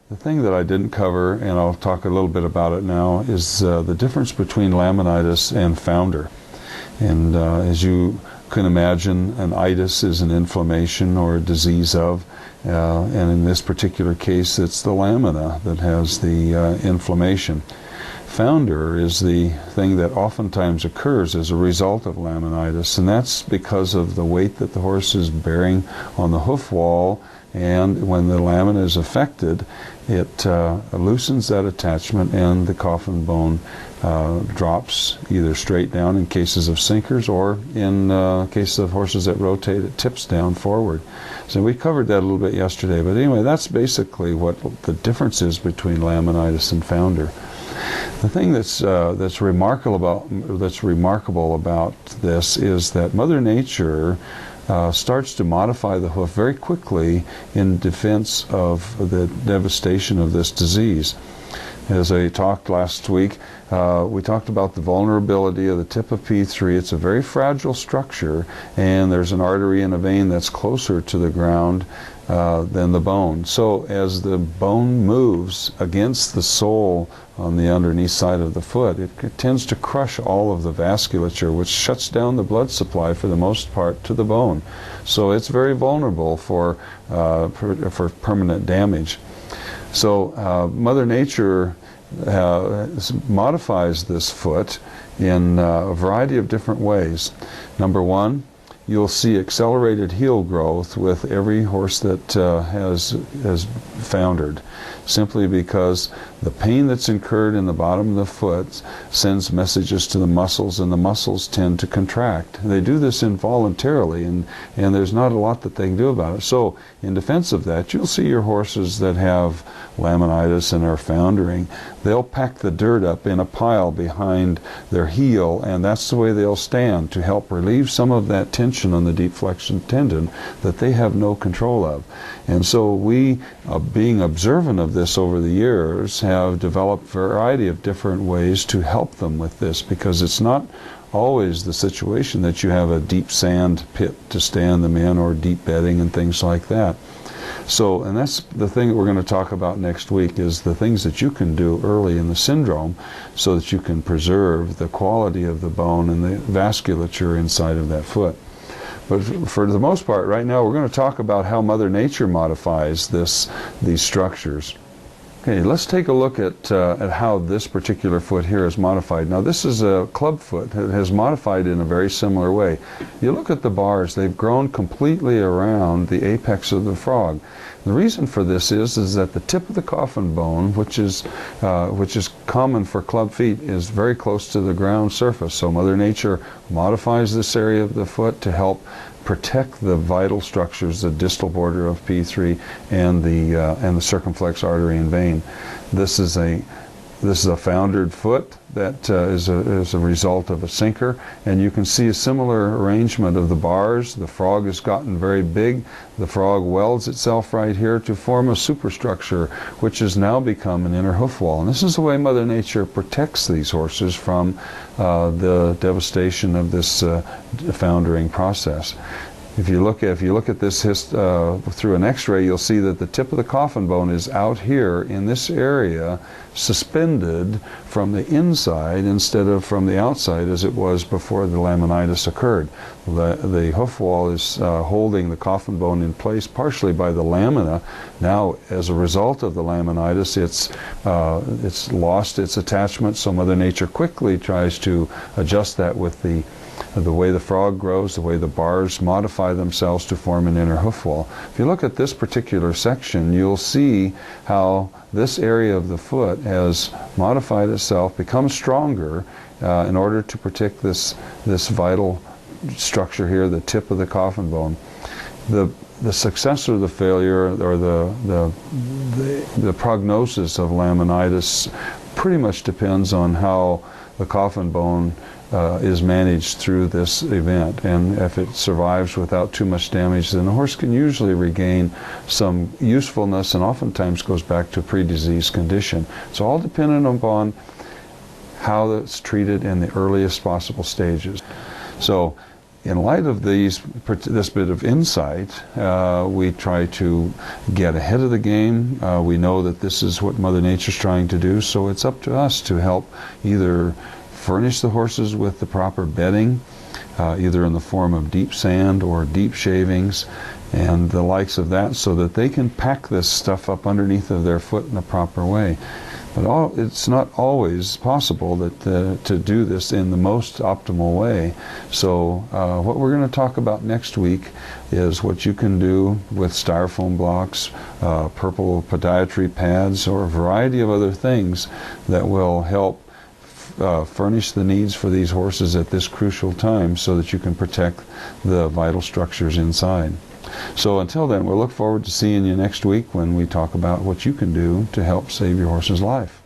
The thing that I didn't cover, and I'll talk a little bit about it now, is the difference between laminitis and founder. And as you can imagine, an itis is an inflammation or a disease of, and in this particular case it's the lamina that has the inflammation. Founder is the thing that oftentimes occurs as a result of laminitis, and that's because of the weight that the horse is bearing on the hoof wall, and when the lamina is affected, it loosens that attachment and the coffin bone drops either straight down in cases of sinkers, or in cases of horses that rotate, it tips down forward. So we covered that a little bit yesterday, but anyway, that's basically what the difference is between laminitis and founder. The thing that's remarkable about this is that Mother Nature starts to modify the hoof very quickly in defense of the devastation of this disease. As I talked last week, we talked about the vulnerability of the tip of P3. It's a very fragile structure, and there's an artery and a vein that's closer to the ground than the bone. So as the bone moves against the sole on the underneath side of the foot, it tends to crush all of the vasculature, which shuts down the blood supply for the most part to the bone. So it's very vulnerable for permanent damage. So Mother Nature modifies this foot in a variety of different ways. Number one, you'll see accelerated heel growth with every horse that has foundered, simply because the pain that's incurred in the bottom of the foot sends messages to the muscles, and the muscles tend to contract. They do this involuntarily, and there's not a lot that they can do about it. So in defense of that, you'll see your horses that have laminitis and are foundering, they'll pack the dirt up in a pile behind their heel, and that's the way they'll stand to help relieve some of that tension on the deep flexion tendon that they have no control of. And so we, being observant of this over the years, have developed a variety of different ways to help them with this, because it's not always the situation that you have a deep sand pit to stand them in, or deep bedding and things like that. So, and that's the thing that we're going to talk about next week, is the things that you can do early in the syndrome so that you can preserve the quality of the bone and the vasculature inside of that foot. But for the most part, right now, we're going to talk about how Mother Nature modifies these structures. Okay, let's take a look at how this particular foot here is modified. Now, this is a club foot. It has modified in a very similar way. You look at the bars, they've grown completely around the apex of the frog. The reason for this is that the tip of the coffin bone, which is common for club feet, is very close to the ground surface. So Mother Nature modifies this area of the foot to help protect the vital structures, the distal border of P3 and the circumflex artery and vein. This is a foundered foot that is a result of a sinker, and you can see a similar arrangement of the bars. The frog has gotten very big. The frog welds itself right here to form a superstructure, which has now become an inner hoof wall. And this is the way Mother Nature protects these horses from the devastation of this foundering process. If you look at this through an X-ray, you'll see that the tip of the coffin bone is out here in this area, suspended from the inside instead of from the outside as it was before the laminitis occurred. The hoof wall is holding the coffin bone in place partially by the lamina. Now, as a result of the laminitis, it's lost its attachment, so Mother Nature quickly tries to adjust that with the way the frog grows, the way the bars modify themselves to form an inner hoof wall. If you look at this particular section, you'll see how this area of the foot has modified itself, become stronger in order to protect this vital structure here, the tip of the coffin bone. The success or the failure, or the prognosis of laminitis pretty much depends on how the coffin bone is managed through this event, and if it survives without too much damage, then the horse can usually regain some usefulness and oftentimes goes back to a pre-disease condition. It's all dependent upon how it's treated in the earliest possible stages. So In light of this bit of insight, we try to get ahead of the game. We know that this is what Mother Nature's trying to do, so it's up to us to help either furnish the horses with the proper bedding, either in the form of deep sand or deep shavings and the likes of that, so that they can pack this stuff up underneath of their foot in a proper way. But it's not always possible that to do this in the most optimal way. So what we're going to talk about next week is what you can do with styrofoam blocks, purple podiatry pads, or a variety of other things that will help furnish the needs for these horses at this crucial time, so that you can protect the vital structures inside. So until then, we'll look forward to seeing you next week when we talk about what you can do to help save your horse's life.